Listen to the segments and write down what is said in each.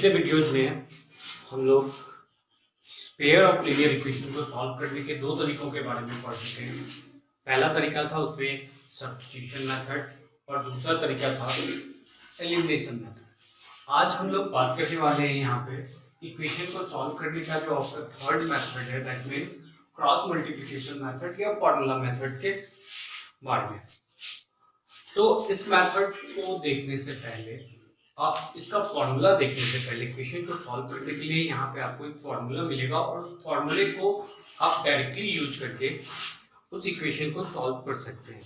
पिछले वीडियोज में हम लोग पेयर ऑफ लीनियर इक्वेशन को सॉल्व करने के दो तरीकों के बारे में पढ़ चुके हैं। पहला तरीका था उसमें सब्स्टिट्यूशन मेथड और दूसरा तरीका था एलिमिनेशन मेथड। आज हम लोग बात करने वाले हैं यहाँ पे इक्वेशन को सॉल्व करने का जो आपका थर्ड मेथड है, that means cross multiplication method या फॉर्मूला मेथड के बारे में। तो इस मेथड को देखने से पहले आप इसका फॉर्मूला देखने से पहले इक्वेशन को सॉल्व करने के लिए यहाँ पे आपको एक फॉर्मूला मिलेगा और उस फॉर्मूले को आप डायरेक्टली यूज करके उस इक्वेशन को सॉल्व कर सकते हैं।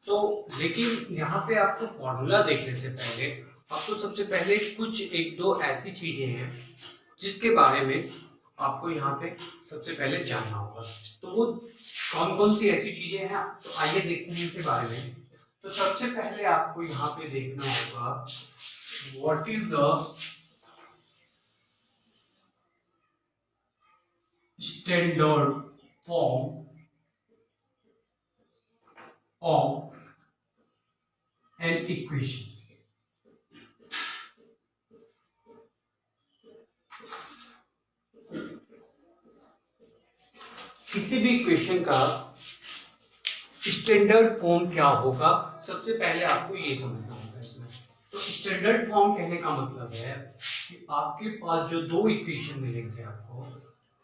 तो लेकिन यहाँ पे आपको फॉर्मूला देखने से पहले आपको सबसे पहले कुछ एक दो ऐसी चीजें हैं जिसके बारे में आपको यहाँ पे सबसे पहले जानना होगा। तो वो कौन कौन सी ऐसी चीजें हैं, तो आइए देखते हैं इसके बारे में। तो सबसे पहले आपको यहाँ पे देखना होगा what is the standard form of an equation। किसी भी इक्वेशन का स्टैंडर्ड फॉर्म क्या होगा, सबसे पहले आपको ये समझना होगा इसमें। तो स्टैंडर्ड फॉर्म कहने का मतलब है कि आपके पास जो दो इक्वेशन मिलेंगे आपको,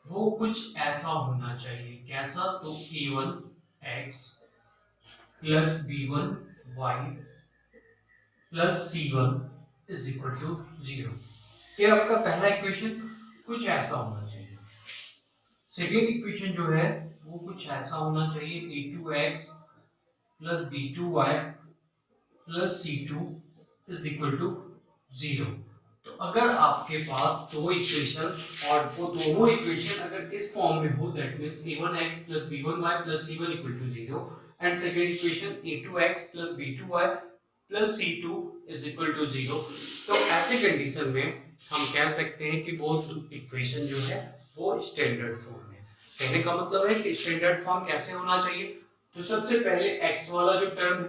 वो कुछ ऐसा होना चाहिए। कैसा? तो a1x plus b1y plus c1 is equal to 0। ये आपका पहला इक्वेशन कुछ ऐसा होना चाहिए। सेकेंड इक्वेशन जो है वो कुछ ऐसा होना चाहिए, a2x plus b2y plus c2 is equal to 0। तो अगर आपके पास दो इक्वेशन और वो दोनों इक्वेशन अगर इस फॉर्म में हो, that means a1x plus b1y plus c1 equal to 0 and second equation a2x plus b2y plus c2 is equal to 0, तो ऐसे कंडीशन में हम कह सकते हैं कि वो इक्वेशन जो है वो स्टैंडर्ड फॉर्म है। कहने का मतलब है कि स्टैंडर्ड फॉर्म कैसे होना चाहिए। तो सबसे पहले x वाला जो टर्म,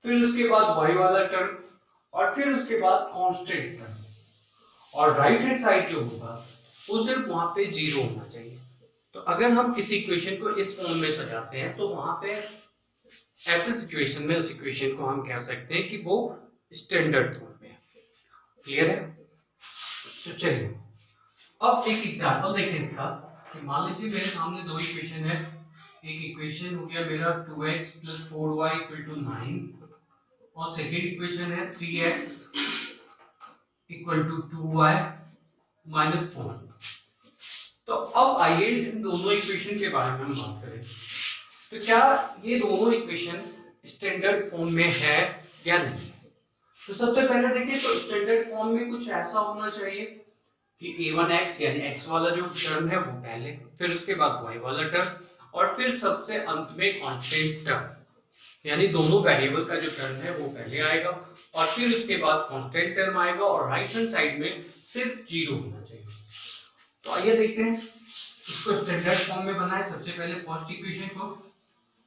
फिर उसके बाद y वाला टर्म और फिर उसके बाद कांस्टेंट टर्म, और राइट हैंड साइड जो होगा वो सिर्फ वहां पे 0 होना चाहिए। तो अगर हम किसी इक्वेशन को इस फॉर्म में सजाते हैं तो वहां पे ऐसे सिचुएशन में उस इक्वेशन को हम कह सकते हैं कि वो स्टैंडर्ड फॉर्म में है। क्लियर है? तो चलिए अब एक एग्जांपल देखें इसका कि मान लीजिए मेरे सामने दो इक्वेशन है। एक इक्वेशन हो गया मेरा 2x plus 4y equal to 9 और सेकेंड इक्वेशन है 3x equal to 2y minus 4। तो अब आइए इन दोनों इक्वेशन के बारे में हम बात करें। तो क्या ये दोनों इक्वेशन स्टैंडर्ड फॉर्म में है या नहीं? तो सबसे पहले देखिए, तो स्टैंडर्ड फॉर्म में कुछ ऐसा होना चाहिए कि a1x यानी x वाला जो टर्म है वो पहले, फिर उसके बाद y वाला टर्म और फिर सबसे अंत में कांस्टेंट टर्म, यानी दोनों वेरिएबल का जो टर्म है वो पहले आएगा और फिर उसके बाद कांस्टेंट टर्म आएगा और राइट हैंड साइड में सिर्फ 0 होना चाहिए। तो आइए देखते हैं इसको स्टैंडर्ड फॉर्म में बनाए। सबसे पहले फर्स्ट इक्वेशन को,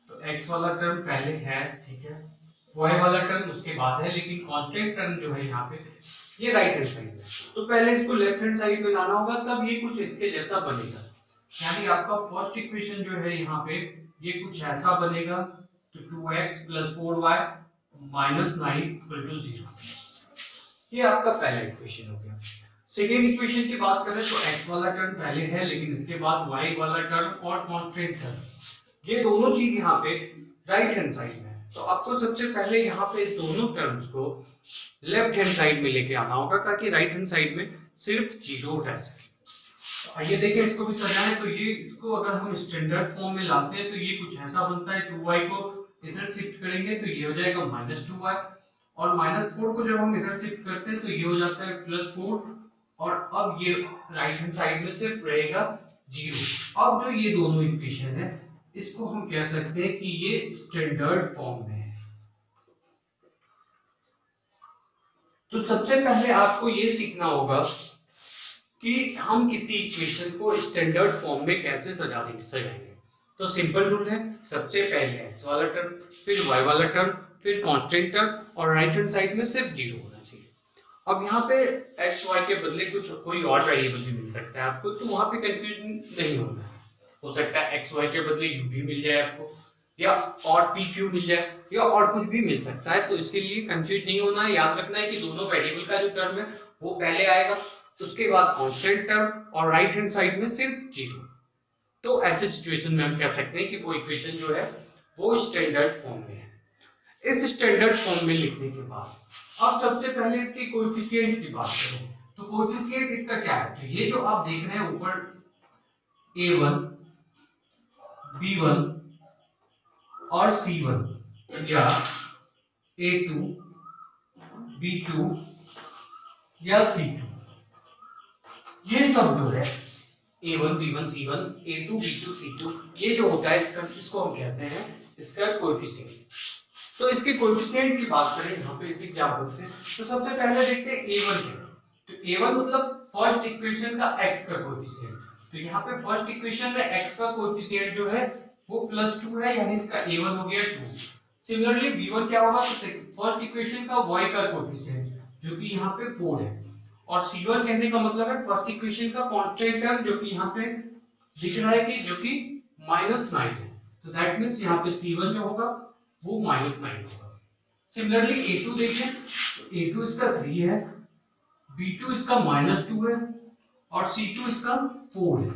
तो x वाला टर्म पहले है, ठीक है, y वाला टर्म उसके बाद है, लेकिन कांस्टेंट टर्म जो है यहाँ पे ये राइट हैंड साइड में। तो पहले इसको लेफ्ट हैंड साइड में लाना होगा, तब ये कुछ इसके जैसा बनेगा। यानी आपका फर्स्ट इक्वेशन जो है यहाँ पे ये कुछ ऐसा बनेगा, तो 2x plus 4y minus 9 equal to 0। ये आपका पहला इक्वेशन हो गया। सेकेंड इक्वेशन की बात करें तो x वाला टर्म पहले है, लेकिन इसके बाद y वाला टर्म और कांस्टेंट टर्म, ये दोनों चीज यहाँ पे राइट हैंड साइड में है। तो आपको सबसे पहले यहाँ पे इस दोनों टर्म्स को लेफ्ट हैंड साइड में लेके आना होगा ताकि राइट हैंड साइड में सिर्फ 0 रह सके। तो आइए देखिए इसको भी सजाएं। तो ये इसको अगर हम स्टैंडर्ड फॉर्म में लाते हैं तो ये कुछ ऐसा बनता है, 2y को इधर शिफ्ट करेंगे तो ये हो जाएगा माइनस 2y और माइनस 4 को जब हम इधर शिफ्ट करते हैं तो ये हो जाता है प्लस 4 और अब ये राइट हैंड साइड में सिर्फ रहेगा 0। अब जो ये दोनों इक्वेशन है इसको हम कह सकते हैं कि ये स्टैंडर्ड फॉर्म में है। तो सबसे पहले आपको ये सीखना होगा कि हम किसी इक्वेशन को स्टैंडर्ड फॉर्म में कैसे सजाएंगे। तो सिंपल रूल है, सबसे पहले x वाला टर्म, फिर y वाला टर्म, फिर कांस्टेंट टर्म और राइट हैंड साइड में सिर्फ 0 होना चाहिए। अब यहाँ पे एक्स वाई के बदले कुछ कोई और वेरिएबल भी मिल सकता है आपको, तो वहां पे कंफ्यूजन नहीं होना है। हो सकता है एक्स वाई के बदले यू भी मिल जाए आपको, या और पी क्यू मिल जाए, या और कुछ भी मिल सकता है। तो इसके लिए कंफ्यूज नहीं होना है, याद रखना है कि दोनों वेरिएबल का जो टर्म है वो पहले आएगा, उसके बाद कांस्टेंट टर्म और राइट हैंड साइड में सिर्फ जीरो। तो ऐसे सिचुएशन में हम कह सकते हैं कि वो इक्वेशन जो है वो स्टैंडर्ड फॉर्म में है। इस स्टैंडर्ड फॉर्म में लिखने के बाद अब सबसे पहले इसके कोएफिशिएंट की बात करें, तो कोएफिशिएंट इसका क्या है? तो ये जो आप देख रहे हैं ऊपर a1 b1 और c1 या a2 b2 या c2, ये सब जो है a1 b1 c1 a2 b2 c2, ये जो होता है इसको हम कहते हैं इसका कोएफिशिएंट। तो इसके कोएफिशिएंट की बात करें यहाँ पे इस एग्जांपल से, तो सबसे पहले देखते हैं a1 क्या है। तो a1 मतलब फर्स्ट इक्वेशन का x का कोएफिशिएंट। तो यहाँ पे फर्स्ट इक्वेशन में x का कोएफिशिएंट जो है वो +2 है, यानी इसका a1 हो गया 2। सिमिलरली b1 क्या होगा? तो फर्स्ट इक्वेशन का y का कोएफिशिएंट जो कि यहाँ पे 4 है, और c1 कहने का मतलब है फर्स्ट इक्वेशन का कांस्टेंट टर्म जो कि यहाँ पे दिख रहा है कि जो कि -9 है। तो दैट मींस यहाँ पे c1 जो होगा वो -9 होगा। सिमिलरली a2 देखें, तो a2 इसका 3 है, b2 इसका -2 है और c2 इसका 4 है।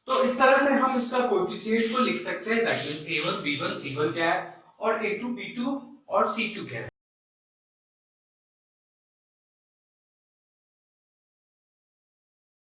तो इस तरह से हम इसका कोएफिशिएंट को लिख सकते हैं, that means a1 b1 c1 क्या है और a2 b2 और c2 क्या है।